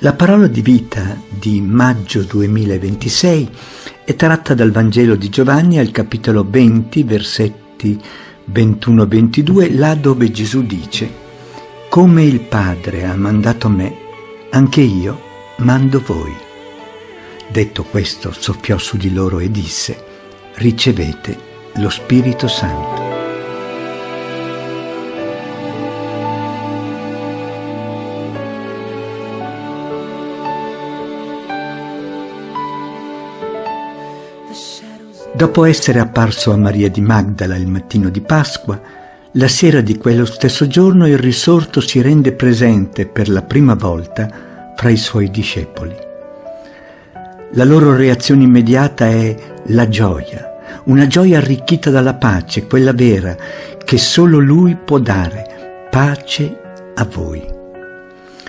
La parola di vita di maggio 2026 è tratta dal Vangelo di Giovanni al capitolo 20, versetti 21-22, là dove Gesù dice: «Come il Padre ha mandato me, anche io mando voi». Detto questo, soffiò su di loro e disse: «Ricevete lo Spirito Santo». Dopo essere apparso a Maria di Magdala il mattino di Pasqua, la sera di quello stesso giorno il risorto si rende presente per la prima volta fra i suoi discepoli. La loro reazione immediata è la gioia, una gioia arricchita dalla pace, quella vera, che solo Lui può dare, pace a voi.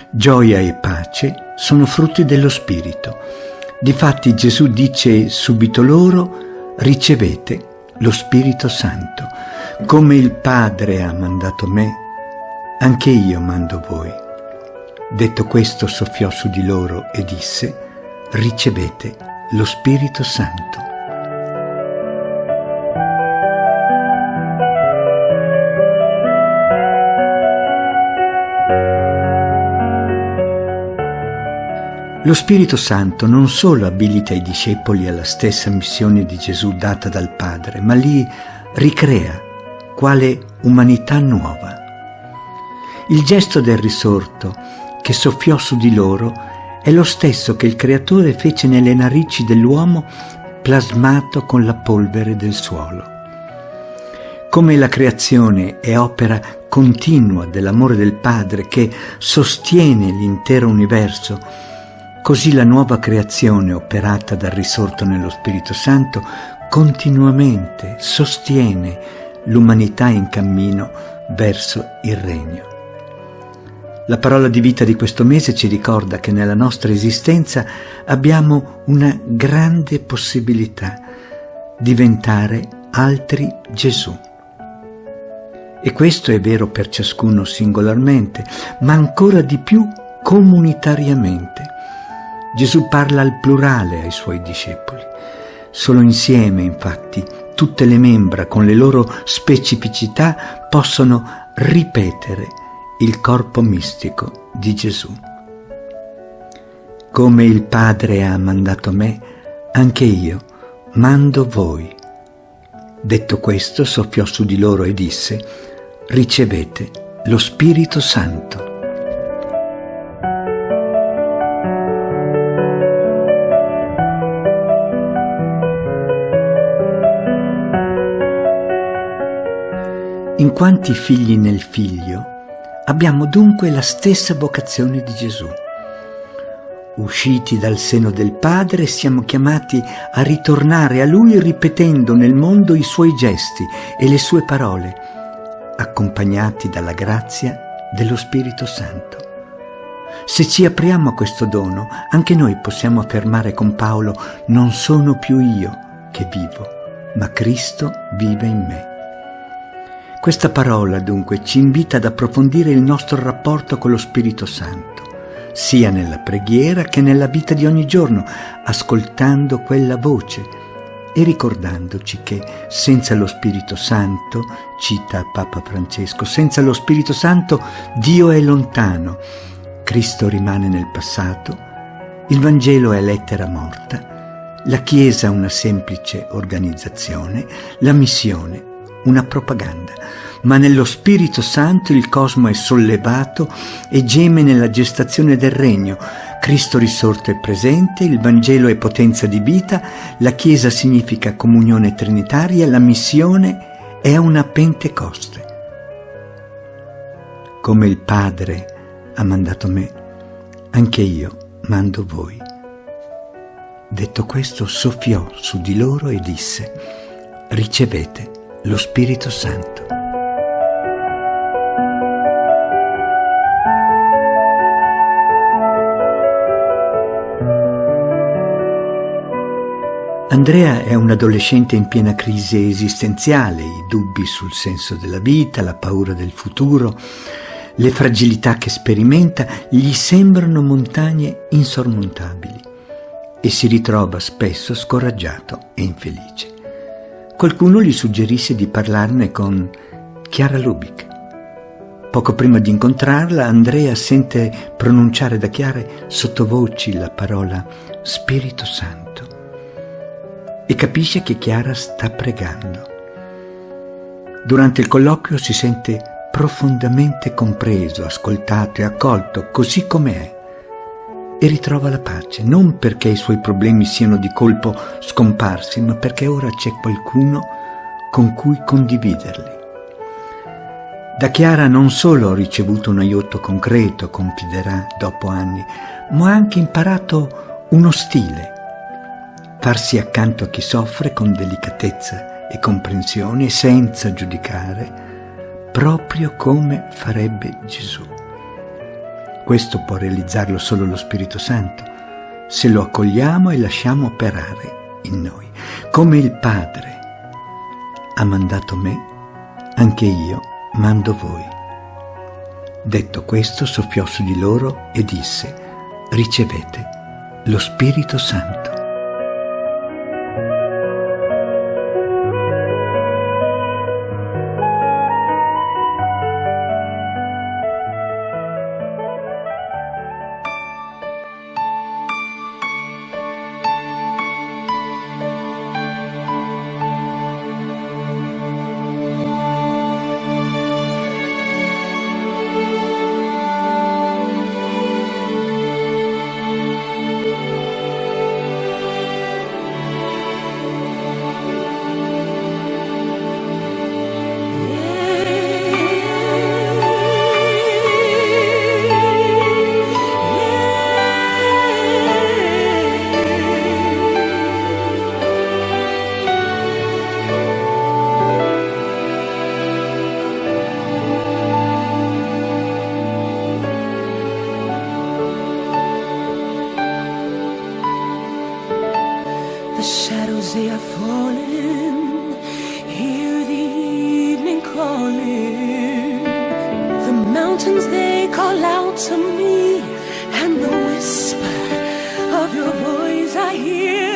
Gioia e pace sono frutti dello Spirito. Difatti Gesù dice subito loro: «Ricevete lo Spirito Santo. Come il Padre ha mandato me, anche io mando voi». Detto questo, soffiò su di loro e disse: «Ricevete lo Spirito Santo». Lo Spirito Santo non solo abilita i discepoli alla stessa missione di Gesù data dal Padre, ma li ricrea quale umanità nuova. Il gesto del risorto che soffiò su di loro è lo stesso che il Creatore fece nelle narici dell'uomo plasmato con la polvere del suolo. Come la creazione è opera continua dell'amore del Padre che sostiene l'intero universo, così la nuova creazione operata dal risorto nello Spirito Santo continuamente sostiene l'umanità in cammino verso il Regno. La parola di vita di questo mese ci ricorda che nella nostra esistenza abbiamo una grande possibilità: diventare altri Gesù. E questo è vero per ciascuno singolarmente, ma ancora di più comunitariamente. Gesù parla al plurale ai suoi discepoli. Solo insieme, infatti, tutte le membra con le loro specificità possono ripetere il corpo mistico di Gesù. Come il Padre ha mandato me, anche io mando voi. Detto questo, soffiò su di loro e disse: «Ricevete lo Spirito Santo». In quanti figli nel Figlio, abbiamo dunque la stessa vocazione di Gesù. Usciti dal seno del Padre, siamo chiamati a ritornare a Lui ripetendo nel mondo i Suoi gesti e le Sue parole, accompagnati dalla grazia dello Spirito Santo. Se ci apriamo a questo dono, anche noi possiamo affermare con Paolo: «Non sono più io che vivo, ma Cristo vive in me». Questa parola dunque ci invita ad approfondire il nostro rapporto con lo Spirito Santo, sia nella preghiera che nella vita di ogni giorno, ascoltando quella voce e ricordandoci che senza lo Spirito Santo, cita Papa Francesco, senza lo Spirito Santo Dio è lontano, Cristo rimane nel passato, il Vangelo è lettera morta, la Chiesa una semplice organizzazione, la missione una propaganda. Ma nello Spirito Santo il cosmo è sollevato e geme nella gestazione del Regno. Cristo risorto è presente, il Vangelo è potenza di vita, la Chiesa significa comunione trinitaria, la missione è una Pentecoste. Come il Padre ha mandato me, anche io mando voi. Detto questo, soffiò su di loro e disse: «Ricevete lo Spirito Santo». Andrea è un adolescente in piena crisi esistenziale, i dubbi sul senso della vita, la paura del futuro, Le fragilità che sperimenta gli sembrano montagne insormontabili e si ritrova spesso scoraggiato e infelice. Qualcuno gli suggerisce di parlarne con Chiara Lubich. Poco prima di incontrarla, Andrea sente pronunciare da Chiara sottovoci la parola Spirito Santo e capisce che Chiara sta pregando. Durante il colloquio si sente profondamente compreso, ascoltato e accolto così com'è e ritrova la pace, non perché i suoi problemi siano di colpo scomparsi, ma perché ora c'è qualcuno con cui condividerli. Da Chiara non solo ho ricevuto un aiuto concreto, confiderà dopo anni, ma ho anche imparato uno stile: farsi accanto a chi soffre con delicatezza e comprensione, senza giudicare, proprio come farebbe Gesù. Questo può realizzarlo solo lo Spirito Santo, se lo accogliamo e lasciamo operare in noi. Come il Padre ha mandato me, anche io mando voi. Detto questo, soffiò su di loro e disse: ricevete lo Spirito Santo. The shadows, they are falling. Hear the evening calling. The mountains, they call out to me, and the whisper of your voice I hear.